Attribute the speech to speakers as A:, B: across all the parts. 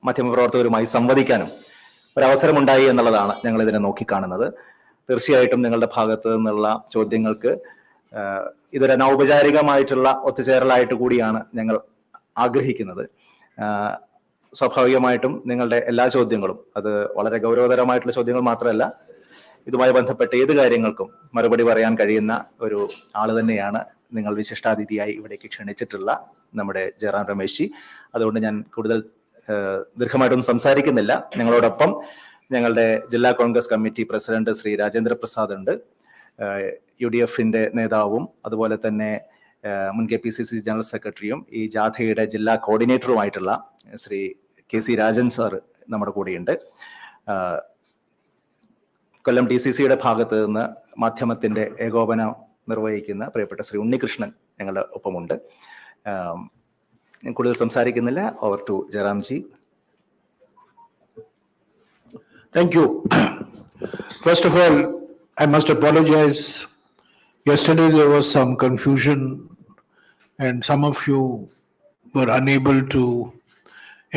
A: മാധ്യമപ്രവർത്തകരുമായി സംവദിക്കാനും ഒരവസരമുണ്ടായി എന്നുള്ളതാണ് ഞങ്ങൾ ഇതിനെ നോക്കിക്കാണുന്നത്. തീർച്ചയായിട്ടും നിങ്ങളുടെ ഭാഗത്ത് നിന്നുള്ള ചോദ്യങ്ങൾക്ക് ഇതൊരു അനൗപചാരികമായിട്ടുള്ള ഒത്തുചേരലായിട്ട് കൂടിയാണ് ഞങ്ങൾ ആഗ്രഹിക്കുന്നത്. സ്വാഭാവികമായിട്ടും നിങ്ങളുടെ എല്ലാ ചോദ്യങ്ങളും, അത് വളരെ ഗൗരവതരമായിട്ടുള്ള ചോദ്യങ്ങൾ മാത്രമല്ല, ഇതുമായി ബന്ധപ്പെട്ട ഏത് കാര്യങ്ങൾക്കും മറുപടി പറയാൻ കഴിയുന്ന ഒരു ആള് തന്നെയാണ് നിങ്ങൾ വിശിഷ്ടാതിഥിയായി ഇവിടേക്ക് ക്ഷണിച്ചിട്ടുള്ള നമ്മുടെ ജയറാം രമേശ് ജി. അതുകൊണ്ട് ഞാൻ കൂടുതൽ ദീർഘമായിട്ടൊന്നും സംസാരിക്കുന്നില്ല. ഞങ്ങളോടൊപ്പം ഞങ്ങളുടെ ജില്ലാ കോൺഗ്രസ് കമ്മിറ്റി പ്രസിഡന്റ് ശ്രീ രാജേന്ദ്ര പ്രസാദ് ഉണ്ട്, UDF-ന്റെ നേതാവും അതുപോലെ തന്നെ മുൻ KPCC ജനറൽ സെക്രട്ടറിയും ഈ ജാഥയുടെ ജില്ലാ കോർഡിനേറ്ററുമായിട്ടുള്ള ശ്രീ KC രാജൻ സാർ നമ്മുടെ കൂടെയുണ്ട്. കൊല്ലം DCC-യുടെ ഭാഗത്ത് നിന്ന് മാധ്യമത്തിന്റെ ഏകോപനം നിർവഹിക്കുന്ന പ്രിയപ്പെട്ട ശ്രീ ഉണ്ണികൃഷ്ണൻ ഞങ്ങളുടെ ഒപ്പമുണ്ട്. കൂടുതൽ സംസാരിക്കുന്നില്ല. Over to Jayaram ji.
B: Thank you. First of all, I must apologize. Yesterday there was some confusion and some of you were unable to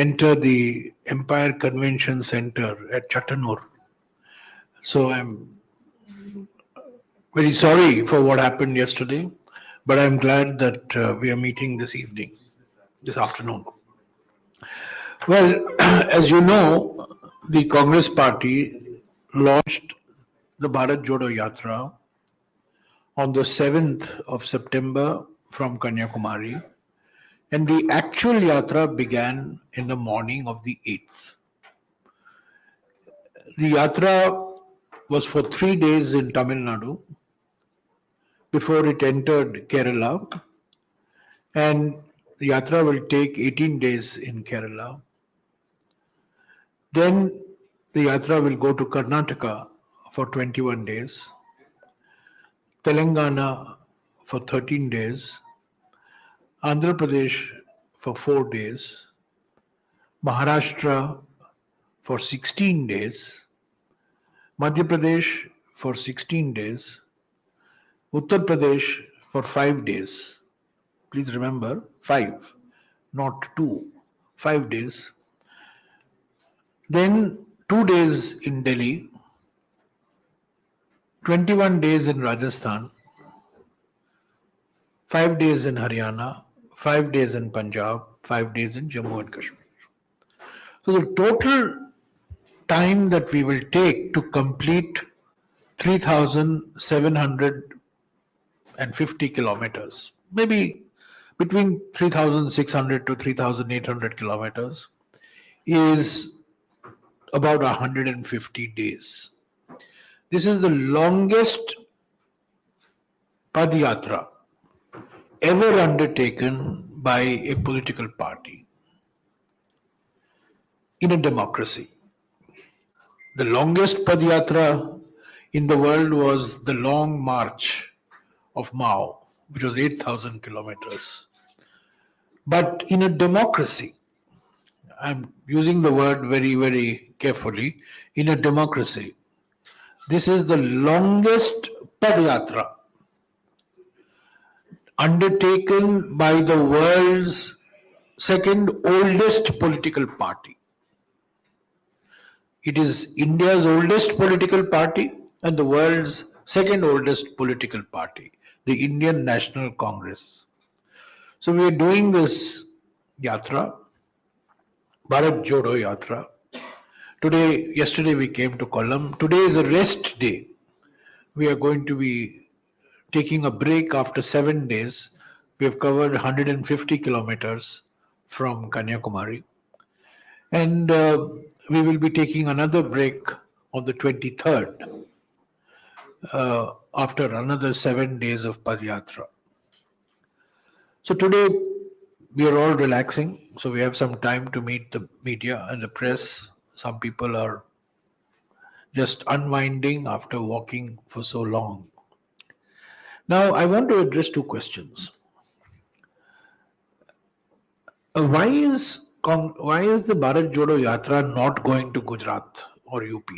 B: enter the Empire Convention Center at Chattanooga. So I'm very sorry for what happened yesterday, but I'm glad that we are meeting this afternoon. Well, as you know, the Congress party launched the Bharat Jodo Yatra on the 7th of September from Kanyakumari, and the actual yatra began in the morning of the 8th. The yatra was for 3 days in Tamil Nadu before it entered Kerala, and the yatra will take 18 days in Kerala. Then the yatra will go to Karnataka for 21 days, Telangana for 13 days, Andhra Pradesh for 4 days, Maharashtra for 16 days, Madhya Pradesh for 16 days, Uttar Pradesh for 5 days. Please remember 5, not 2, 5 days. Then 2 days in Delhi, 21 days in Rajasthan, 5 days in Haryana, 5 days in Punjab, 5 days in Jammu and Kashmir. So the total time that we will take to complete 3,750 kilometers, maybe between 3,600 to 3,800 kilometers, is about 150 days. This is the longest Padyatra ever undertaken by a political party in a democracy. The longest Padyatra in the world was the Long March of Mao, which was 8,000 kilometers. But in a democracy, I'm using the word very, very carefully, in a democracy, this is the longest Padyatra undertaken by the world's second oldest political party. It is India's oldest political party and the world's second oldest political party, the Indian National Congress. So we are doing this yatra, Bharat Jodo Yatra. Yesterday we came to Kollam. Today is a rest day. We are going to be taking a break after 7 days. We have covered 150 kilometers from Kanyakumari. And we will be taking another break on the 23rd after another 7 days of Padyatra. So today we are all relaxing. So we have some time to meet the media and the press. Some people are just unwinding after walking for so long. Now, I want to address 2 questions. Why is the Bharat Jodo Yatra not going to Gujarat or UP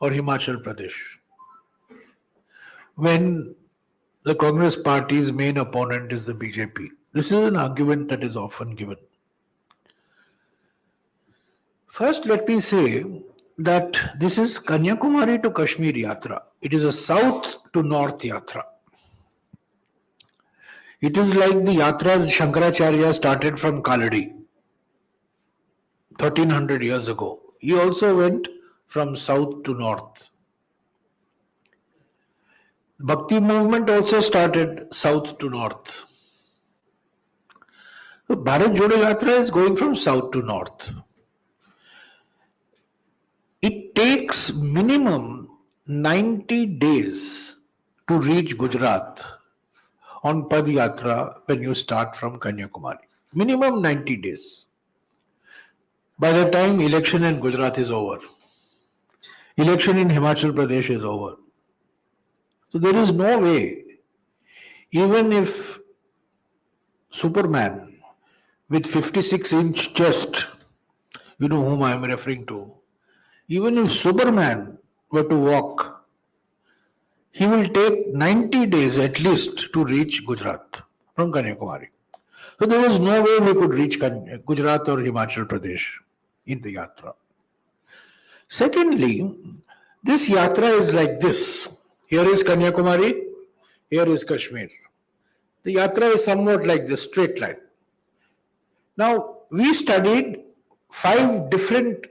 B: or Himachal Pradesh when the Congress party's main opponent is the BJP? This is an argument that is often given. First, let me say that this is Kanyakumari to Kashmir Yatra. It is a south to north Yatra. It is like the Yatras Shankaracharya started from Kaladi 1300 years ago. He also went from south to north. Bhakti movement also started south to north. So Bharat Jodo Yatra is going from south to north. It takes minimum 90 days to reach Gujarat on Pad Yatra when you start from Kanyakumari. Minimum 90 days. By the time election in Gujarat is over, election in Himachal Pradesh is over. So there is no way, even if Superman with 56-inch chest, you know whom I am referring to, even if Superman were to walk, he will take 90 days at least to reach Gujarat from Kanyakumari. So there was no way we could reach Gujarat or Himachal Pradesh in the yatra. Secondly, this yatra is like this. Here is Kanyakumari, here is Kashmir. The yatra is somewhat like this, straight line. Now, we studied 5 different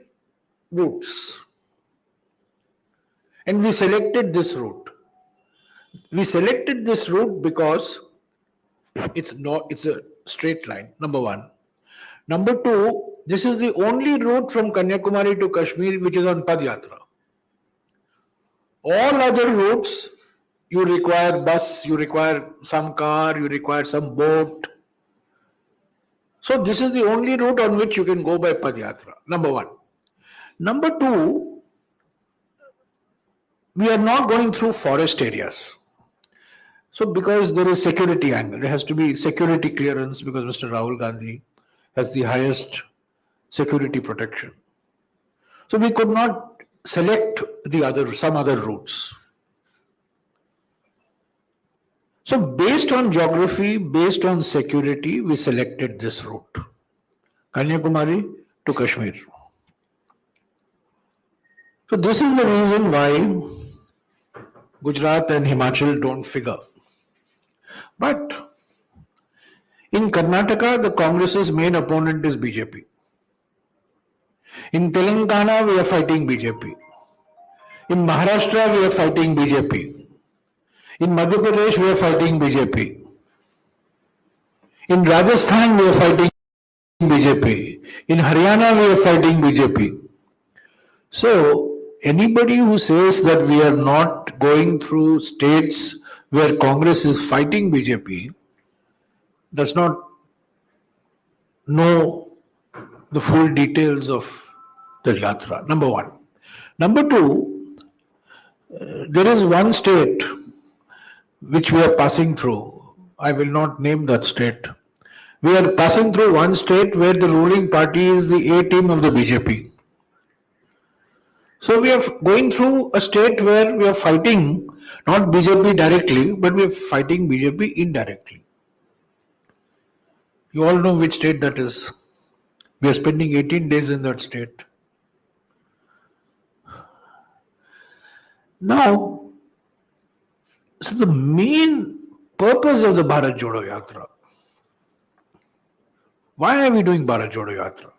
B: routes and we selected this route. We selected this route because it's a straight line, number one. Number two, this is the only route from Kanyakumari to Kashmir which is on Padyatra. All other routes, you require bus, you require some car, you require some boat. So this is the only route on which you can go by Padyatra, number one. Number two, we are not going through forest areas. So because there is security angle, there has to be security clearance because Mr. Rahul Gandhi has the highest security protection. So we could not select some other routes. So based on geography, based on security, we selected this route, Kanyakumari to Kashmir. So this is the reason why Gujarat and Himachal don't figure. But in Karnataka, the Congress's main opponent is BJP. In Telangana, we are fighting BJP. In Maharashtra, we are fighting BJP. In Madhya Pradesh, we are fighting BJP. In Rajasthan, we are fighting BJP. In Haryana, we are fighting BJP. So, anybody who says that we are not going through states where Congress is fighting BJP does not know the full details of the yatra, number one. Number two, there is one state which we are passing through. I will not name that state. We are passing through one state where the ruling party is the A team of the BJP. So we are going through a state where we are fighting not BJP directly, but we are fighting BJP indirectly. You all know which state that is. We are spending 18 days in that state. Now, so the main purpose of the Bharat Jodo Yatra, why are we doing Bharat Jodo Yatra?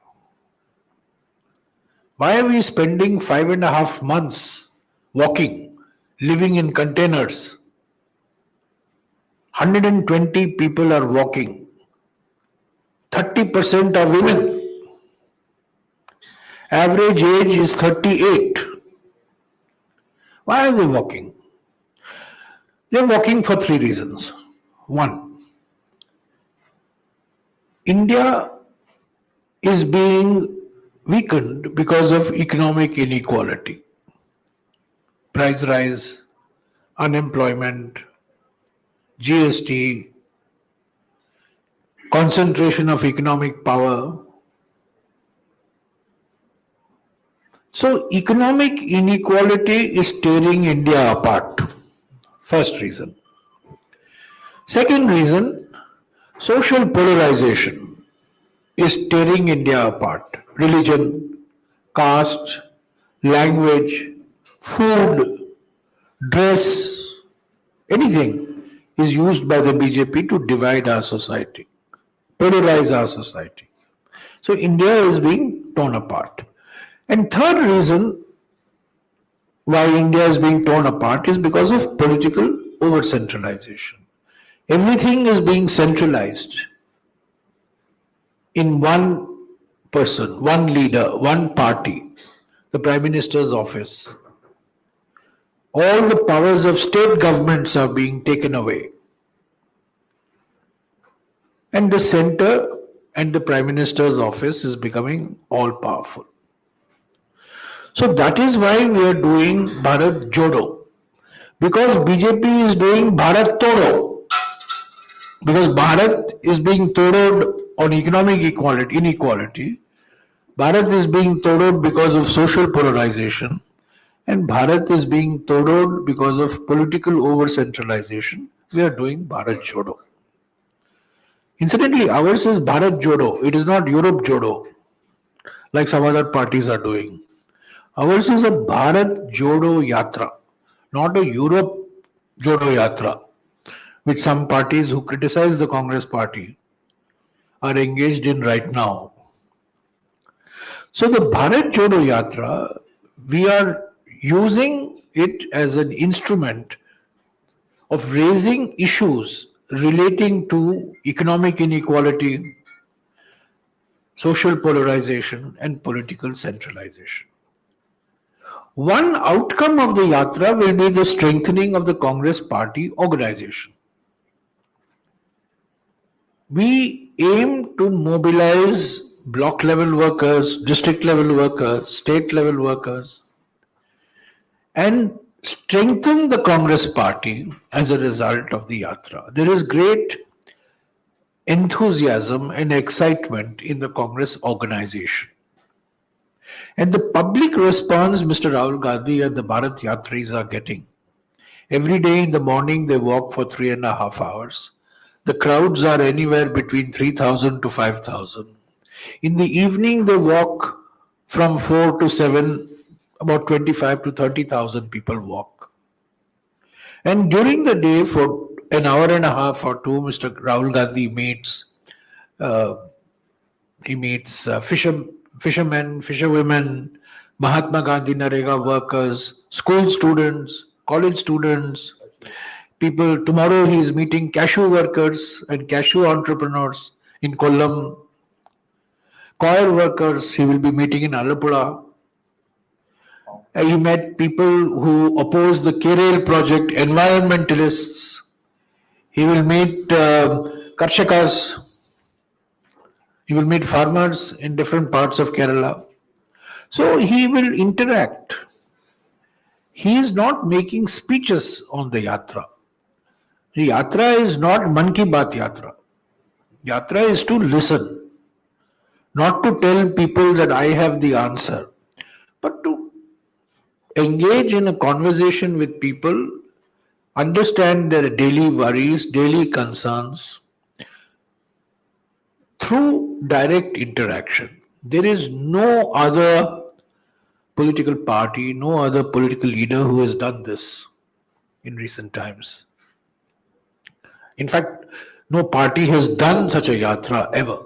B: Why are we spending 5.5 months walking, living in containers? 120 people are walking. 30% are women. Average age is 38. Why are they walking? They are walking for 3 reasons. One, India is being weakened because of economic inequality. Price rise, unemployment, GST, concentration of economic power. So economic inequality is tearing India apart. First reason. Second reason, Social polarization is tearing India apart. Religion, caste, language, food, dress, anything is used by the BJP to divide our society, polarize our society. So India is being torn apart. And third reason why India is being torn apart is because of political over centralization. Everything is being centralized in one person, one leader, one party, the Prime Minister's office. All the powers of state governments are being taken away. And the center and the Prime Minister's office is becoming all powerful. So that is why we are doing Bharat Jodo. Because BJP is doing Bharat Todo. Because Bharat is being toroed on economic inequality. Bharat is being toroed because of social polarization. And Bharat is being toroed because of political over-centralization. We are doing Bharat Jodo. Incidentally, ours is Bharat Jodo. It is not Europe Jodo, like some other parties are doing. Ours is a Bharat Jodo Yatra, not a Europe Jodo Yatra, which some parties who criticize the Congress party are engaged in right now. So the Bharat Jodo Yatra, we are using it as an instrument of raising issues relating to economic inequality, social polarization, and political centralization. One outcome of the Yatra will be the strengthening of the Congress party organization. We aim to mobilize block level workers, district level workers, state level workers, and strengthen the Congress party as a result of the Yatra. There is great enthusiasm and excitement in the Congress organization. And the public response Mr. Rahul Gandhi and the Bharat Yatris are getting. Every day in the morning they walk for 3.5 hours. The crowds are anywhere between 3,000 to 5,000. In the evening they walk from 4 to 7, about 25 to 30,000 people walk. And during the day for an hour and a half or two, Mr. Rahul Gandhi meets fishermen, fisherwomen, Mahatma Gandhi Narega workers, school students, college students, people. Tomorrow he is meeting cashew workers and cashew entrepreneurs in Kollam, coir workers he will be meeting in Alappuzha. He met people who oppose the Kerala project, environmentalists. He will meet Karshakas. He will meet farmers in different parts of Kerala. So he will interact. He is not making speeches on the Yatra. The Yatra is not Man Ki Baat Yatra. Yatra is to listen, not to tell people that I have the answer, but to engage in a conversation with people, understand their daily worries, daily concerns through direct interaction. There is no other political party, no other political leader who has done this in recent times. In fact, no party has done such a yatra ever.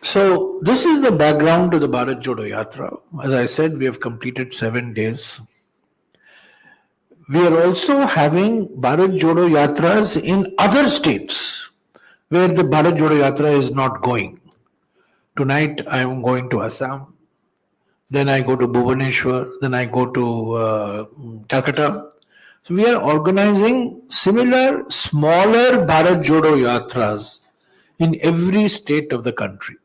B: So this is the background to the Bharat Jodo Yatra. As I said, we have completed 7 days. We are also having Bharat Jodo Yatras in other states where the Bharat Jodo Yatra is not going. Tonight I am going to Assam, then I go to Bhubaneswar, then I go to Calcutta. So we are organizing similar smaller Bharat Jodo Yatras in every state of the country.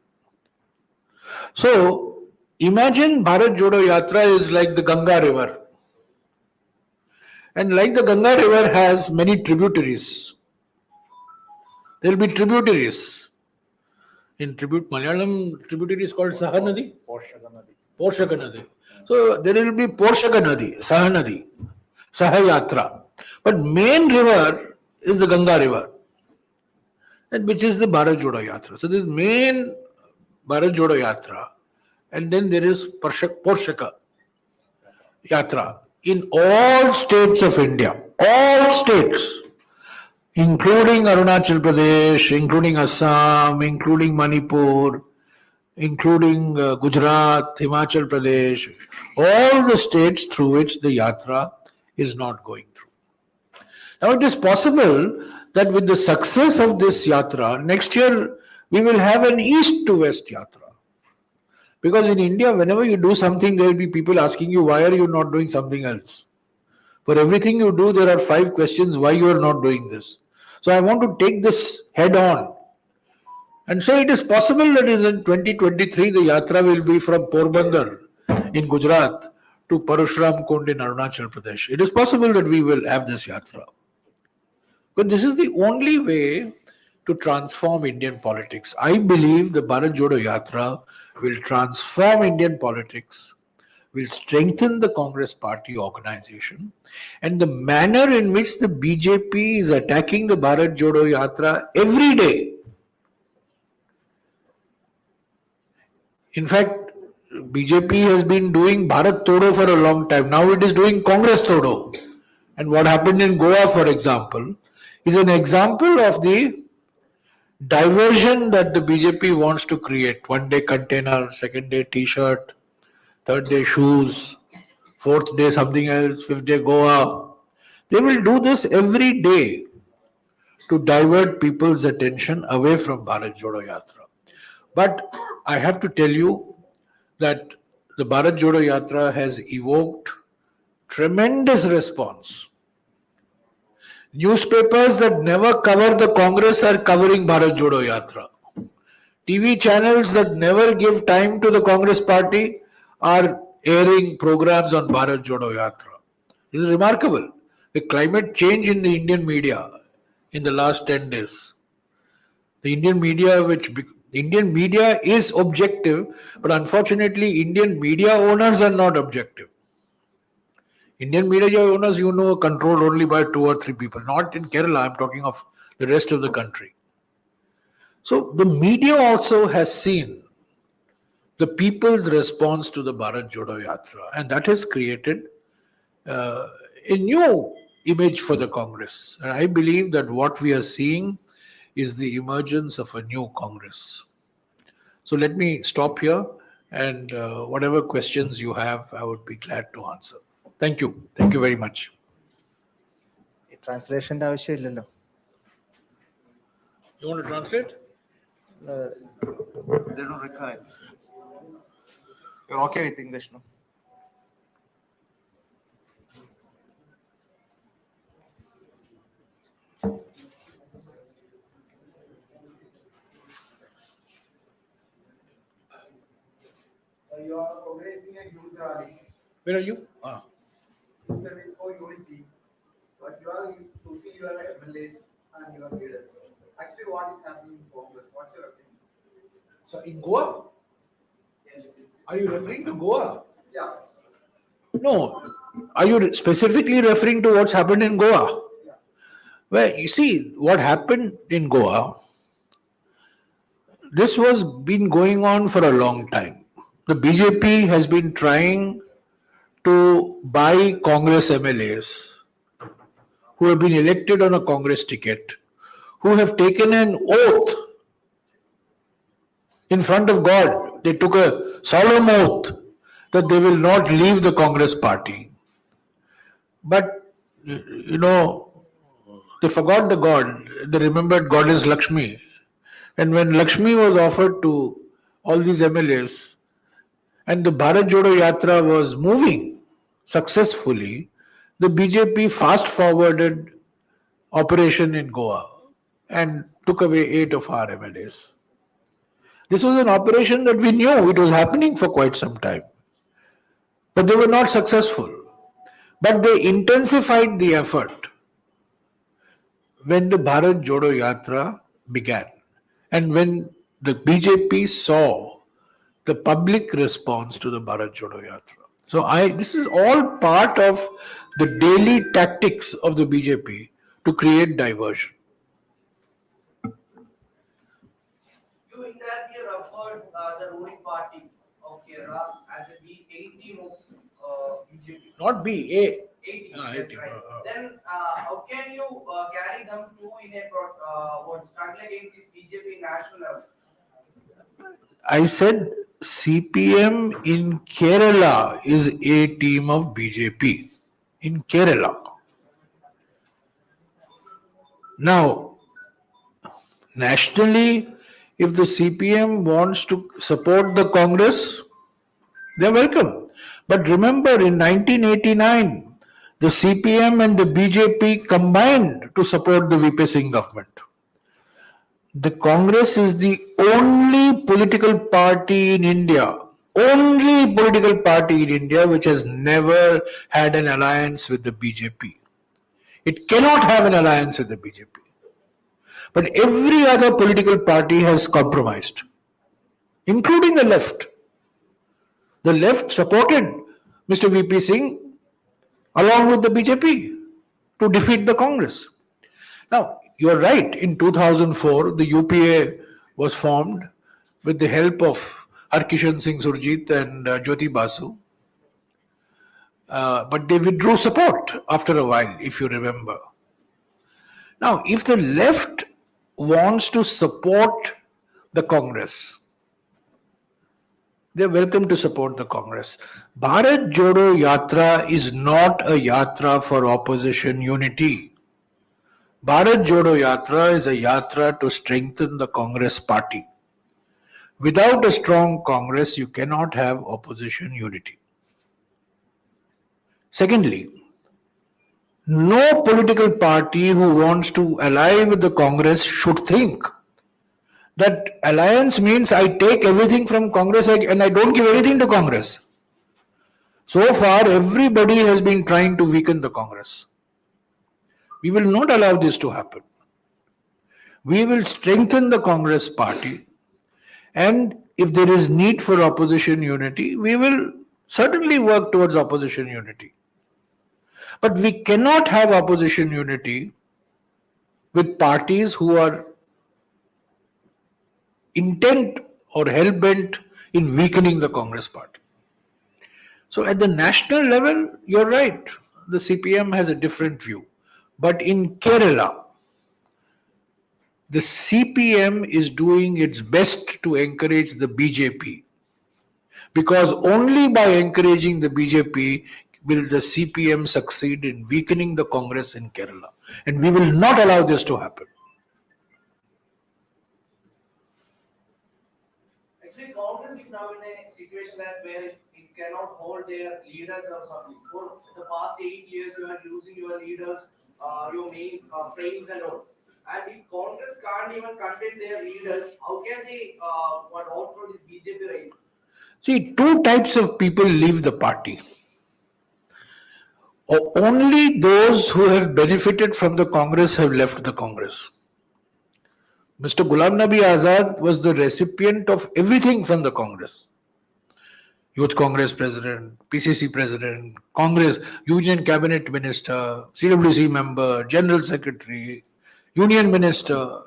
B: So imagine Bharat Jodo Yatra is like the Ganga River. And like the Ganga River has many tributaries. There will be tributaries. In Malayalam, tributary is called Sahanadi. Porshaka Nadi. So there will be Porshaka Nadi, Sahanadi, Sahayatra. But main river is the Ganga River, and which is the Bharat Jodo Yatra. So this main Bharat Jodo Yatra, and then there is Porshaka Yatra in all states of India, all states, including Arunachal Pradesh, including Assam, including Manipur, including Gujarat, Himachal Pradesh, all the states through which the yatra is not going through. Now it is possible that with the success of this yatra, next year we will have an east to west yatra. Because in India, whenever you do something, there will be people asking you, why are you not doing something else? For everything you do, there are 5 questions why you are not doing this. So I want to take this head on. And so it is possible that in 2023, the yatra will be from Porbandar in Gujarat to Parashuram Kund in Arunachal Pradesh. It is possible that we will have this yatra. But this is the only way to transform Indian politics. I believe the Bharat Jodo Yatra will transform Indian politics, will strengthen the Congress party organization, and the manner in which the BJP is attacking the Bharat Jodo Yatra every day. In fact, BJP has been doing Bharat Todo for a long time. Now it is doing Congress Todo. And what happened in Goa, for example, is an example of the diversion that the BJP wants to create. One day container, second day t-shirt, third day shoes, fourth day something else, fifth day Goa. They will do this every day to divert people's attention away from Bharat Jodo Yatra. But I have to tell you that the Bharat Jodo Yatra has evoked tremendous response. Newspapers that never cover the Congress are covering Bharat Jodo Yatra. TV channels that never give time to the Congress party are airing programs on Bharat Jodo Yatra. This is remarkable. The climate change in the Indian media in the last 10 days. The Indian media is objective, but unfortunately Indian media owners are not objective. Indian media owners, are controlled only by 2 or 3 people. Not in Kerala, I'm talking of the rest of the country. So the media also has seen the people's response to the Bharat Jodo Yatra, and that has created a new image for the Congress. And I believe that what we are seeing is the emergence of a new Congress. So let me stop here, and whatever questions you have, I would be glad to answer. Thank you. Thank you very much.
C: ട്രാൻസ്ലേഷന്റെ ആവശ്യമില്ലല്ലോ.
B: You want to translate?
C: They don't require it. You're okay with English, no?
D: You are organizing a huge rally.
B: Where are you?
D: You said it for unity, but you are losing your MLAs and your leaders. Actually, what is happening in Congress? What's your opinion?
B: So in Goa?
D: Yes.
B: Are you referring to Goa?
D: Yeah.
B: No. Are you specifically referring to what's happened in Goa?
D: Yeah.
B: Well, you see, what happened in Goa, this was been going on for a long time. The BJP has been trying to buy Congress MLAs who have been elected on a Congress ticket, who have taken an oath in front of God. They took a solemn oath that they will not leave the Congress party. But, they forgot the God. They remembered goddess Lakshmi. And when Lakshmi was offered to all these MLAs, and the Bharat Jodo Yatra was moving successfully, the BJP fast-forwarded operation in Goa and took away 8 of our MLAs. This was an operation that we knew it was happening for quite some time. But they were not successful. But they intensified the effort when the Bharat Jodo Yatra began. And when the BJP saw the public response to the Bharat Jodo Yatra. So this is all part of the daily tactics of the BJP to to create diversion.
E: You indirectly referred the ruling party of Kerala as a B8 team of BJP.
B: Not B, A.
E: A team,
B: Ah, A
E: yes,
B: team,
E: right.
B: ah.
E: Then how can you carry them two in a struggle against this BJP national level?
B: I said CPM in Kerala is a team of BJP. In Kerala. Now, nationally, if the CPM wants to support the Congress, they're welcome. But remember, in 1989, the CPM and the BJP combined to support the VP Singh government. The Congress is the only political party in India, which has never had an alliance with the BJP. It cannot have an alliance with the BJP. But every other political party has compromised, including the left. The left supported Mr. VP Singh along with the BJP to defeat the Congress. Now, you're right, in 2004, the UPA was formed with the help of Harkishan Singh Surjit and Jyoti Basu. But they withdrew support after a while, if you remember. Now, if the left wants to support the Congress, they're welcome to support the Congress. Bharat Jodo Yatra is not a yatra for opposition unity. Bharat Jodo Yatra is a yatra to strengthen the Congress party. Without a strong Congress, you cannot have opposition unity. Secondly, no political party who wants to ally with the Congress should think that alliance means I take everything from Congress and I don't give anything to Congress. So far, everybody has been trying to weaken the Congress. We will not allow this to happen. We will strengthen the Congress party, and if there is need for opposition unity, we will certainly work towards opposition unity. But we cannot have opposition unity with parties who are intent or hell-bent in weakening the Congress party. So at the national level, you're right, the CPM has a different view. But in Kerala, the CPM is doing its best to encourage the BJP, because only by encouraging the BJP will the CPM succeed in weakening the Congress in Kerala. And we will not allow this to happen.
E: Actually, Congress is now in a situation that where it cannot hold their leaders or something. For the past 8 years, you are using your leaders, your main frames and all. And if Congress can't even contain their leaders, how can they outgrow this BJP reign?
B: See, two types of people leave the party. Only those who have benefited from the Congress have left the Congress. Mr. Ghulam Nabi Azad was the recipient of everything from the Congress. Youth Congress President, PCC President, Congress, Union Cabinet Minister, CWC Member, General Secretary, Union Minister.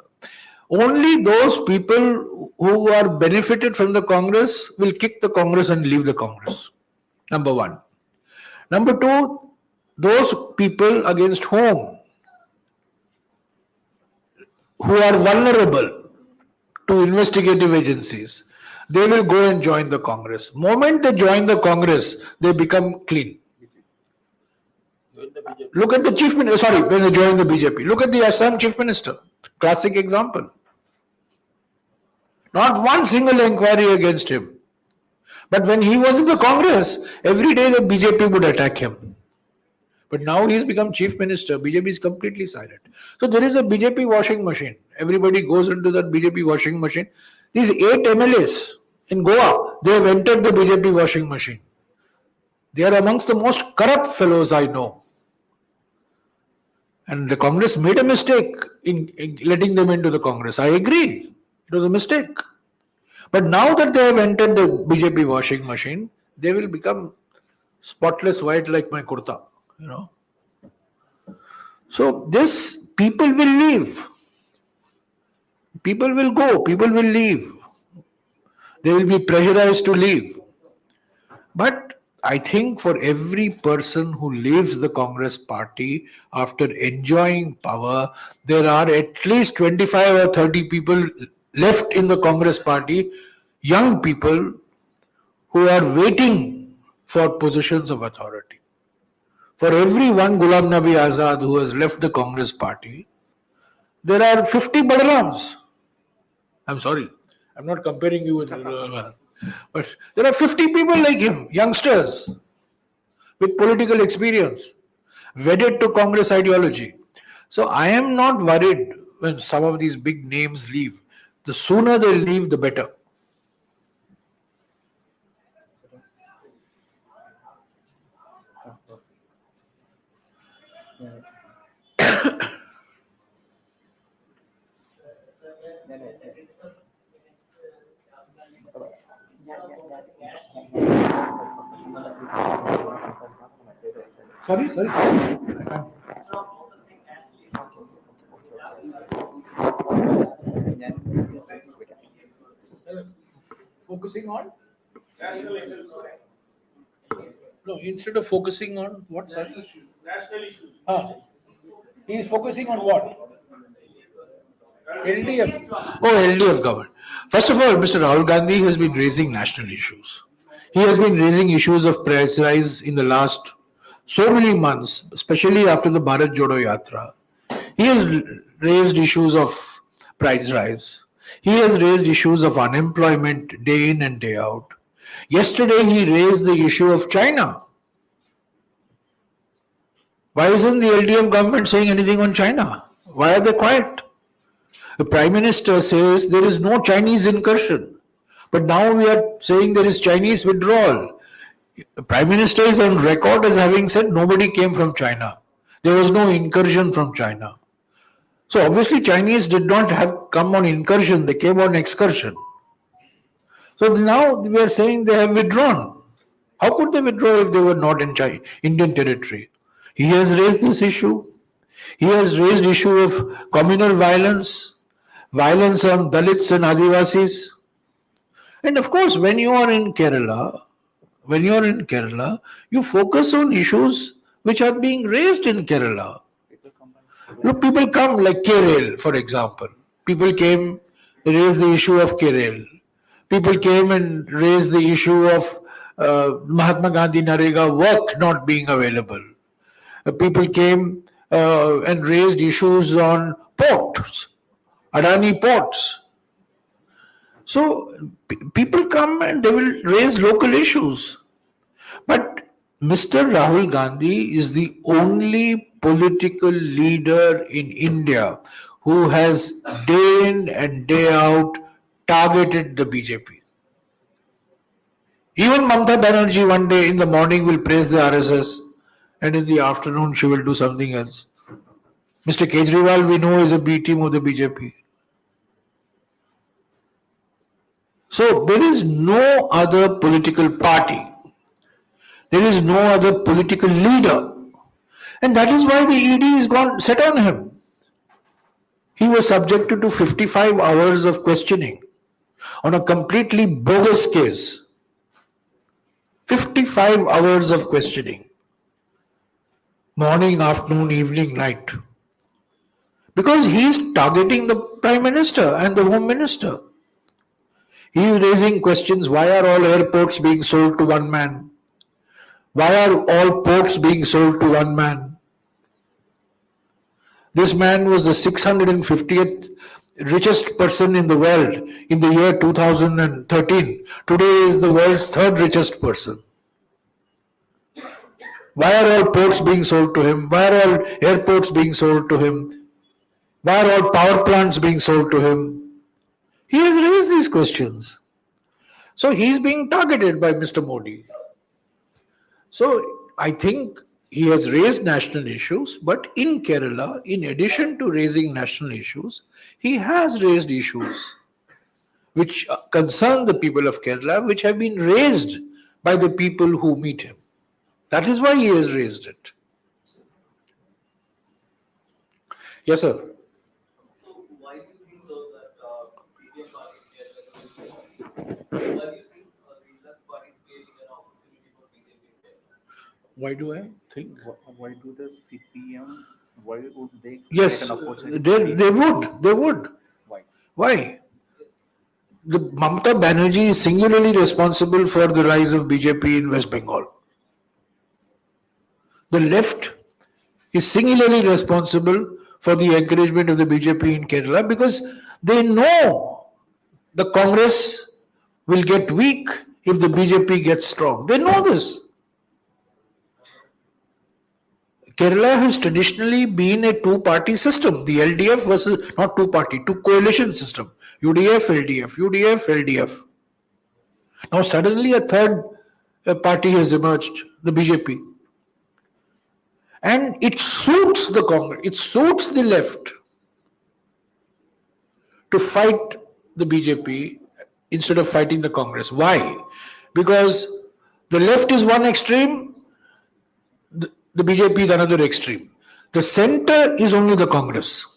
B: Only those people who are benefited from the Congress will kick the Congress and leave the Congress. Number one. Number two, those people against whom who are vulnerable to investigative agencies, they will go and join the Congress. Moment they join the Congress, they become clean. Look at the chief minister, when they join the BJP. Look at the Assam chief minister. Classic example. Not one single inquiry against him. But when he was in the Congress, every day the BJP would attack him. But now he has become chief minister. BJP is completely silent. So there is a BJP washing machine. Everybody goes into that BJP washing machine. These 8 MLAs in Goa, they have entered the BJP washing machine. They are amongst the most corrupt fellows I know. And the Congress made a mistake in letting them into the Congress. I agree. It was a mistake. But now that they have entered the BJP washing machine, they will become spotless white like my kurta. So this people will leave. People will go, people will leave. They will be pressurized to leave. But I think for every person who leaves the Congress party after enjoying power, there are at least 25 or 30 people left in the Congress party, young people who are waiting for positions of authority. For every one Ghulam Nabi Azad who has left the Congress party, there are 50 Badalams. I'm sorry, I'm not comparing you with, but there are 50 people like him, youngsters with political experience, wedded to Congress ideology. So I am not worried when some of these big names leave. The sooner they leave, the better. Sorry. Focusing on?
E: National issues.
B: No, instead of focusing on what?
E: National issues. National issues.
B: He is focusing on what? LDF. Oh, LDF government. First of all, Mr. Rahul Gandhi has been raising national issues. He has been raising issues of price rise in the last so many months, especially after the Bharat Jodo Yatra. He has raised issues of price rise. He has raised issues of unemployment day in and day out. Yesterday, he raised the issue of China. Why isn't the LDF government saying anything on China? Why are they quiet? The Prime Minister says there is no Chinese incursion. But now we are saying there is Chinese withdrawal. The Prime Minister is on record as having said nobody came from China. There was no incursion from China. So obviously Chinese did not have come on incursion, they came on excursion. So now we are saying they have withdrawn. How could they withdraw if they were not in Indian territory? He has raised this issue. He has raised issue of communal violence, violence on Dalits and Adivasis. And of course, when you are in Kerala, you focus on issues which are being raised in Kerala. Look, people come like Kerala, for example. People came, raised the issue of Kerala. People came and raised the issue of Mahatma Gandhi Narega work not being available. People came and raised issues on ports, Adani ports. So people come and they will raise local issues. But Mr. Rahul Gandhi is the only political leader in India who has day in and day out targeted the BJP. Even Mamata Banerjee one day in the morning will praise the RSS and in the afternoon she will do something else. Mr. Kejriwal we know is a B team of the BJP. So there is no other political party. There is no other political leader. And that is why the ED is gone set on him. He was subjected to 55 hours of questioning on a completely bogus case. 55 hours of questioning. Morning, afternoon, evening, night. Because he is targeting the Prime Minister and the Home Minister. He is raising questions, why are all airports being sold to one man? Why are all ports being sold to one man? This man was the 650th richest person in the world in the year 2013. Today is the world's third richest person. Why are all ports being sold to him? Why are all airports being sold to him? Why are all power plants being sold to him? He has raised these questions. So he is being targeted by Mr. Modi. So I think he has raised national issues, but in Kerala, in addition to raising national issues, he has raised issues which concern the people of Kerala, which have been raised by the people who meet him. That is why he has raised it. Yes, sir.
F: So why do you think so that CPM party in Kerala is a very big party? Why do you think the left party is creating an opportunity for BJP in Kerala?
B: Why do I think?
C: Why do the CPM? Why would they create
B: Yes,
C: an opportunity?
B: they would. They would.
C: Why?
B: Why? The Mamata Banerjee is singularly responsible for the rise of BJP in West Bengal. The left is singularly responsible for the encouragement of the BJP in Kerala because they know the Congress will get weak if the BJP gets strong. They know this. Kerala has traditionally been a two-party system. The LDF versus not two-party, two-coalition system. UDF, LDF, UDF, LDF. Now suddenly a third party has emerged, the BJP. And it suits the Congress, it suits the left to fight the BJP instead of fighting the Congress. Why? Because the left is one extreme, the BJP is another extreme. The center is only the Congress.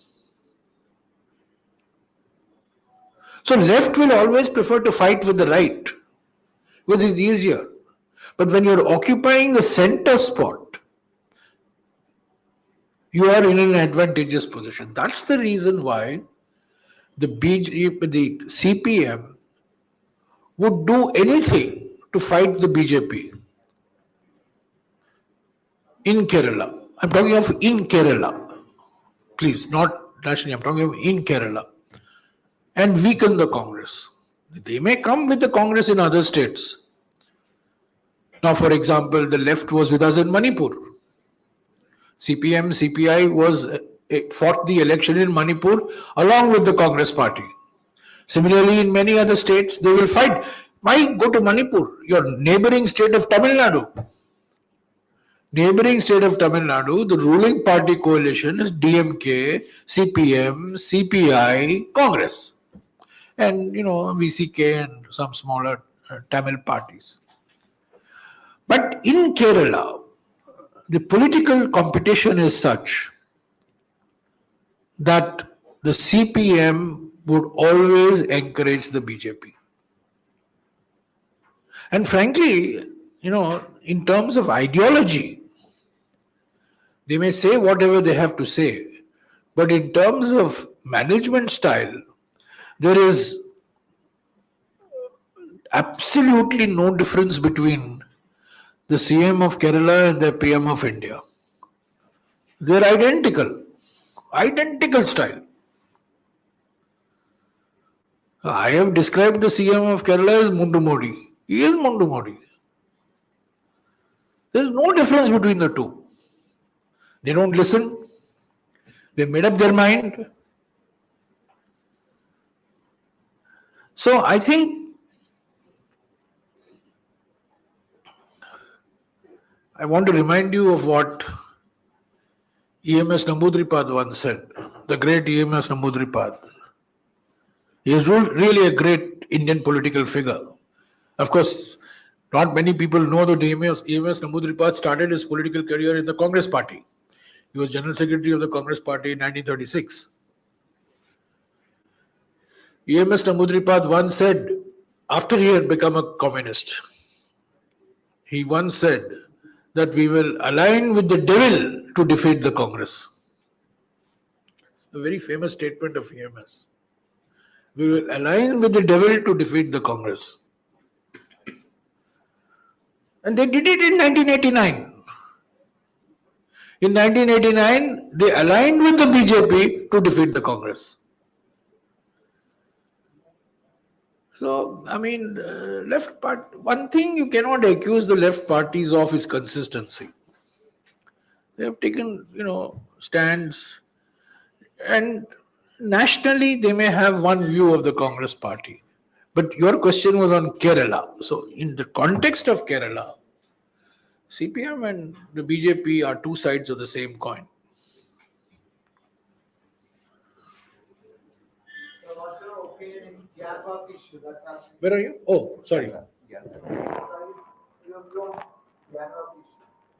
B: So left will always prefer to fight with the right because it's easier. But when you're occupying the center spot, you are in an advantageous position. That's the reason why the CPM would do anything to fight the BJP in Kerala. I'm talking of in Kerala. Please, not nationally, I'm talking of in Kerala. And weaken the Congress. They may come with the Congress in other states. Now, for example, the left was with us in Manipur. CPM, CPI fought the election in Manipur along with the Congress party. Similarly, in many other states, they will fight. Why go to Manipur? Your neighboring state of Tamil Nadu. Neighboring state of Tamil Nadu, the ruling party coalition is DMK, CPM, CPI, Congress. And, VCK and some smaller Tamil parties. But in Kerala, the political competition is such that the CPM would always encourage the BJP. And frankly, in terms of ideology, they may say whatever they have to say, but in terms of management style, there is absolutely no difference between the CM of Kerala and the PM of India. They're identical style. I have described the CM of Kerala as Mundu Modi. He is Mundu Modi. There is no difference between the two. They don't listen. They made up their mind. So I think I want to remind you of what EMS Namboodiripad once said, the great EMS Namboodiripad. He is really a great Indian political figure. Of course, not many people know that EMS Namboodiripad started his political career in the Congress party. He was General Secretary of the Congress party in 1936. EMS Namboodiripad once said, after he had become a communist, he once said that we will align with the devil to defeat the Congress. A very famous statement of EMS. We will align with the devil to defeat the Congress. And they did it in 1989. In 1989, they aligned with the BJP to defeat the Congress. So, left part, one thing you cannot accuse the left parties of is consistency. They have taken, stands, and nationally they may have one view of the Congress party. But your question was on Kerala. So, in the context of Kerala, CPM and the BJP are two sides of the same coin.
D: So what's your opinion in Yarwak issue that's happening?
B: Where are you? Oh, sorry.
D: Your view on Yarwak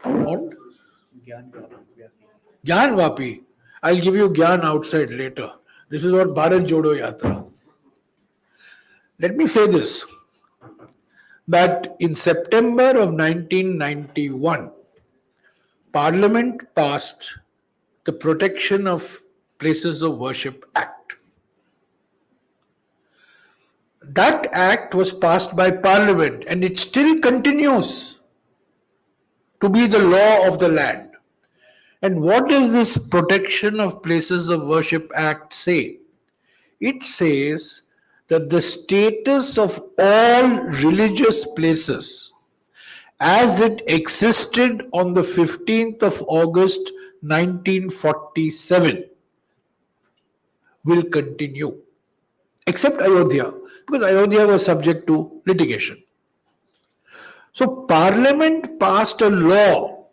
D: issue?
B: What? Gyan Vapi. I'll give you Gyan outside later. This is what Bharat Jodo Yatra. Let me say this, that in September of 1991, Parliament passed the Protection of Places of Worship Act. That act was passed by Parliament and it still continues to be the law of the land. And what does this Protection of Places of Worship Act say? It says that the status of all religious places as it existed on the 15th of August 1947 will continue, except Ayodhya, because Ayodhya was subject to litigation. So Parliament passed a law.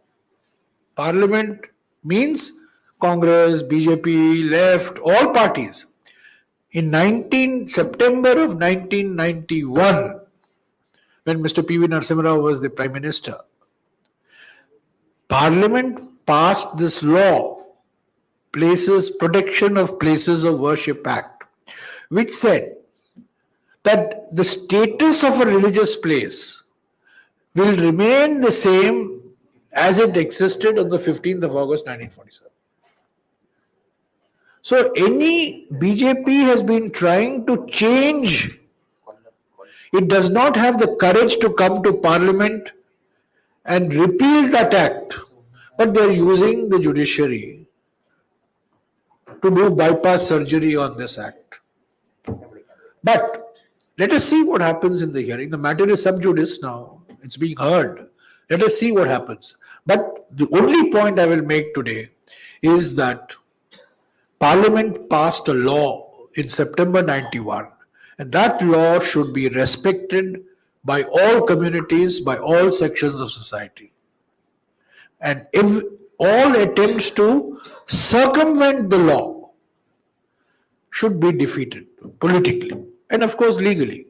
B: Parliament means Congress, BJP, left, all parties. In September of 1991, when Mr. P.V. Narasimha Rao was the Prime Minister, Parliament passed this law, Protection of Places of Worship Act, which said that the status of a religious place will remain the same as it existed on the 15th of August 1947. So any BJP has been trying to change. It does not have the courage to come to Parliament and repeal that act, but they are using the judiciary to do bypass surgery on this act. But let us see what happens in the hearing. The matter is sub judice now. It's being heard. Let us see what happens. But the only point I will make today is that Parliament passed a law in September 91, and that law should be respected by all communities, by all sections of society. And if all attempts to circumvent the law should be defeated politically and of course legally.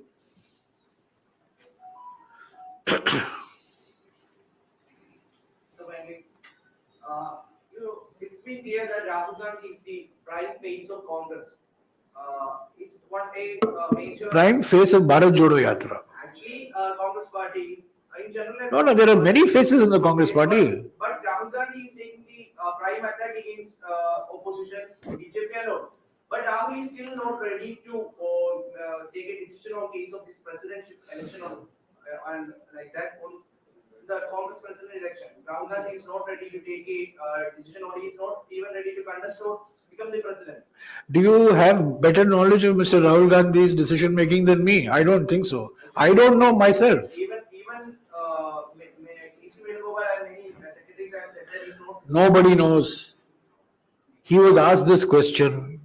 E: So when it's been clear that Rahul Gandhi is the prime face of Congress. It's a major
B: Prime face of Bharat Jodo Yatra.
E: actually Congress party in general.
B: No, there are many faces in the Congress party.
E: But Rahul Gandhi is taking the prime attack against opposition, BJP and all. But Rahul is still not ready to take a decision on case of this presidential election and like that on the Congress president election. Rahul Gandhi is not ready to take a decision, or he is not even ready to contest or become the president.
B: Do you have better knowledge of Mr. Rahul Gandhi's decision making than me? I don't think so. I don't know myself.
E: Even KC Venugopal and many secretaries have said that he is not.
B: Nobody knows. He was asked this question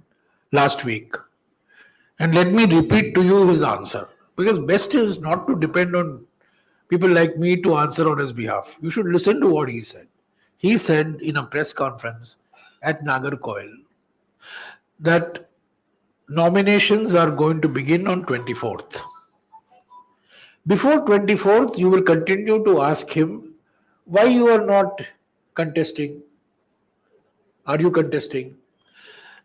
B: last week. And let me repeat to you his answer. Because best is not to depend on people like me to answer on his behalf. You should listen to what he said. He said in a press conference at Nagarcoil that nominations are going to begin on 24th. Before 24th, you will continue to ask him why you are not contesting. Are you contesting?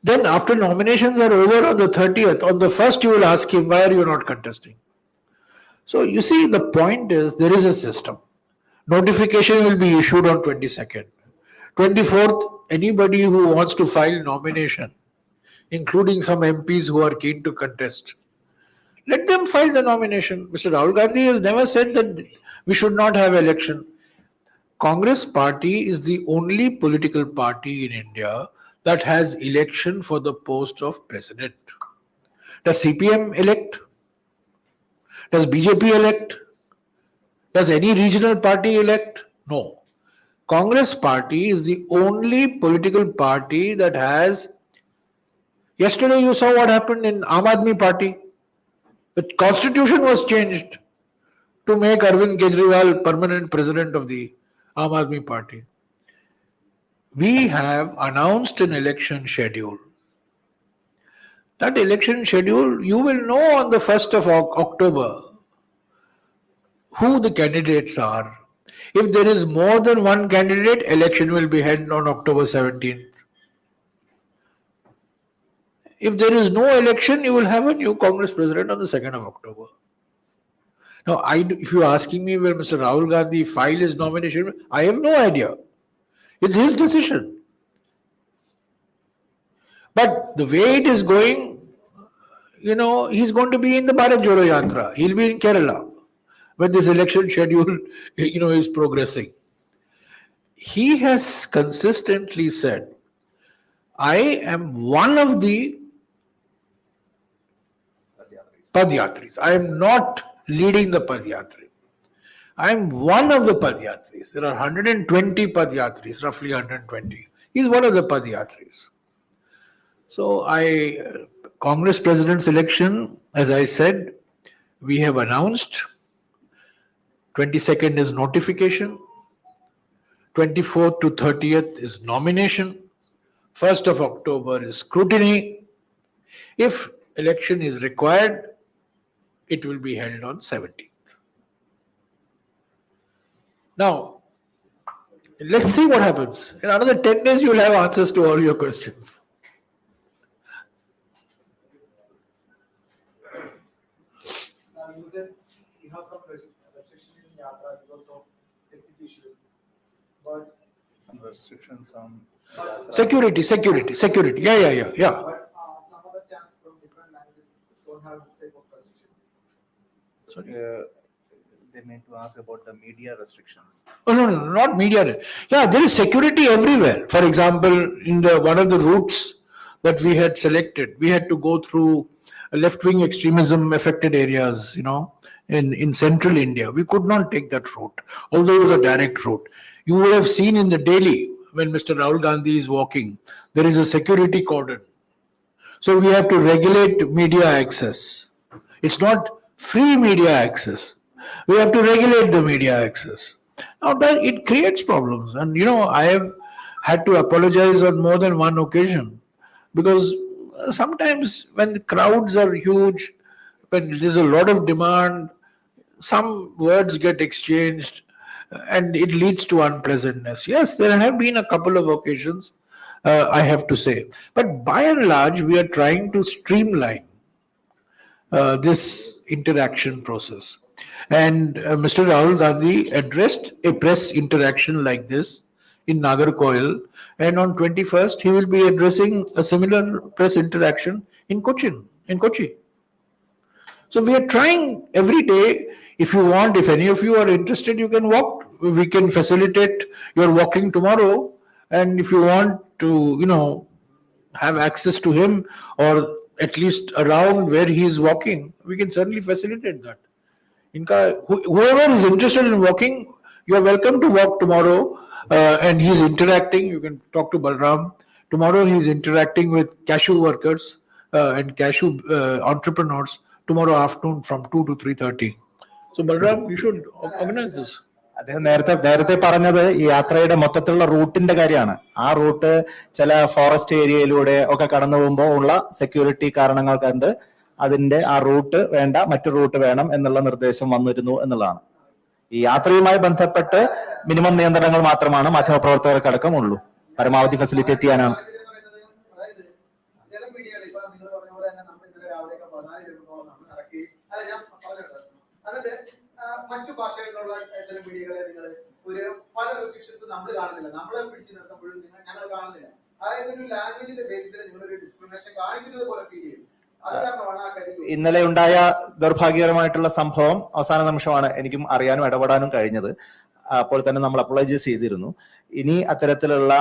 B: Then after nominations are over on the 30th, on the 1st you will ask him, why are you not contesting? So you see, the point is there is a system. Notification will be issued on 22nd. 24th, anybody who wants to file nomination, including some MPs who are keen to contest, let them file the nomination. Mr. Rahul Gandhi has never said that we should not have election. Congress party is the only political party in India that has election for the post of president. Does CPM elect? Does BJP elect? Does any regional party elect? No. Congress party is the only political party that has. Yesterday you saw what happened in Aam Aadmi party. The constitution was changed to make Arvind Kejriwal permanent president of the Aam Aadmi party. We have announced an election schedule. That election schedule, you will know on the 1st of October who the candidates are. If there is more than one candidate, election will be held on October 17th. If there is no election, you will have a new Congress president on the 2nd of October. Now, if you're asking me where Mr. Rahul Gandhi filed his nomination, I have no idea. It's his decision. But the way it is going, he's going to be in the Bharat Jodo Yatra. He'll be in Kerala when this election schedule, is progressing. He has consistently said, I am one of the Padyatris. I am not leading the Padyatri. I am one of the Padyatris. There are 120 Padyatris, roughly 120. He's one of the Padyatris. So Congress President's election, as I said, we have announced. 22nd is notification. 24th to 30th is nomination. 1st of October is scrutiny. If election is required, it will be held on 17th. Now, let's see what happens. In another 10 days, you will have answers to all your questions.
D: You said you have some restrictions in Yatra because of safety issues, but
A: Some restrictions on
B: Security. Yeah.
D: but some other channels from different languages don't have this type of restriction.
A: they meant to ask about the media restrictions.
B: Oh, no, not media. Yeah, there is security everywhere. For example, in one of the routes that we had selected, we had to go through left-wing extremism affected areas, in central India. We could not take that route, although it was a direct route. You would have seen in the Delhi, when Mr. Rahul Gandhi is walking, there is a security cordon. So we have to regulate media access. It's not free media access. We have to regulate the media access. Now it creates problems. And I have had to apologize on more than one occasion because sometimes when the crowds are huge, when there's a lot of demand, some words get exchanged and it leads to unpleasantness. Yes, there have been a couple of occasions, I have to say. But by and large, we are trying to streamline this interaction process. And Mr. Rahul Gandhi addressed a press interaction like this in Nagarkoil, and on 21st he will be addressing a similar press interaction in Kochi. So we are trying every day. If you want, if any of you are interested, you can walk. We can facilitate your walking tomorrow. And if you want to, have access to him or at least around where he is walking, we can certainly facilitate that. Whoever is interested in walking, you are welcome to walk tomorrow. And he's interacting. You can talk to Balram. Tomorrow he's interacting with cashew workers and cashew entrepreneurs tomorrow afternoon from 2 to 3:30. So Balram, you should organize this.
A: അദ്ദേഹം നേരത്തെ പറഞ്ഞത് ഈ യാത്രയുടെ മൊത്തത്തിലുള്ള റൂട്ടിന്റെ കാര്യമാണ്. ആ root ചില forest ഏരിയയിലൂടെ ഒക്കെ കടന്നു പോകുമ്പോൾ ഉള്ള സെക്യൂരിറ്റി കാരണങ്ങൾ കണ്ട് അതിന്റെ ആ റൂട്ട് വേണ്ട, മറ്റു റൂട്ട് വേണം എന്നുള്ള നിർദ്ദേശം വന്നിരുന്നു എന്നുള്ളതാണ്. ഈ യാത്രയുമായി ബന്ധപ്പെട്ട് മിനിമം നിയന്ത്രണങ്ങൾ മാത്രമാണ് മാധ്യമപ്രവർത്തകർക്കടക്കം ഉള്ളൂ. പരമാവധി ഫെസിലിറ്റേറ്റ് ചെയ്യാനാണ്.
D: അതായത് ചില മീഡിയകൾ ഇപ്പൊ നിങ്ങൾ പറഞ്ഞ പോലെ തന്നെ നമ്മൾ ഇന്നലെ രാവിലെയൊക്കെ 14 രൂപയോളം നമ്മൾ നടക്കുകയും ഞാൻ പറഞ്ഞിട്ടുണ്ട്. എന്നിട്ട് മറ്റു ഭാഷകളിലുള്ള ചില മീഡിയകളെ നിങ്ങൾ പല റെസ്ട്രിക്ഷൻസ് നമ്മൾ കാണുന്നില്ല, നമ്മളെ പിടിച്ചു നിർത്തുമ്പോഴും ഞങ്ങൾ കാണുന്നില്ല. അതായത് ഒരു ലാംഗ്വേജിന്റെ ബേസിൽ നിങ്ങളൊരു ഡിസ്ക്രിമിനേഷൻ കാണിക്കുന്നത് പോലെ ഫീൽ ചെയ്യും. അത് കാരണമാണ് ആ കാര്യം.
A: ഇന്നലെ ഉണ്ടായ ദൗർഭാഗ്യകരമായിട്ടുള്ള സംഭവം അവസാന നിമിഷമാണ് എനിക്കും അറിയാനും ഇടപെടാനും കഴിഞ്ഞത്. അപ്പോൾ തന്നെ നമ്മൾ അപ്പോളജൈസ് ചെയ്തിരുന്നു. ഇനി അത്തരത്തിലുള്ള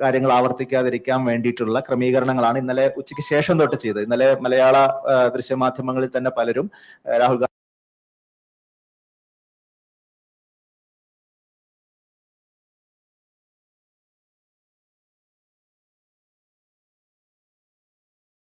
A: കാര്യങ്ങൾ ആവർത്തിക്കാതിരിക്കാൻ വേണ്ടിയിട്ടുള്ള ക്രമീകരണങ്ങളാണ് ഇന്നലെ ഉച്ചയ്ക്ക് ശേഷം തൊട്ട് ചെയ്തത്. ഇന്നലെ മലയാള ദൃശ്യമാധ്യമങ്ങളിൽ തന്നെ പലരും രാഹുൽ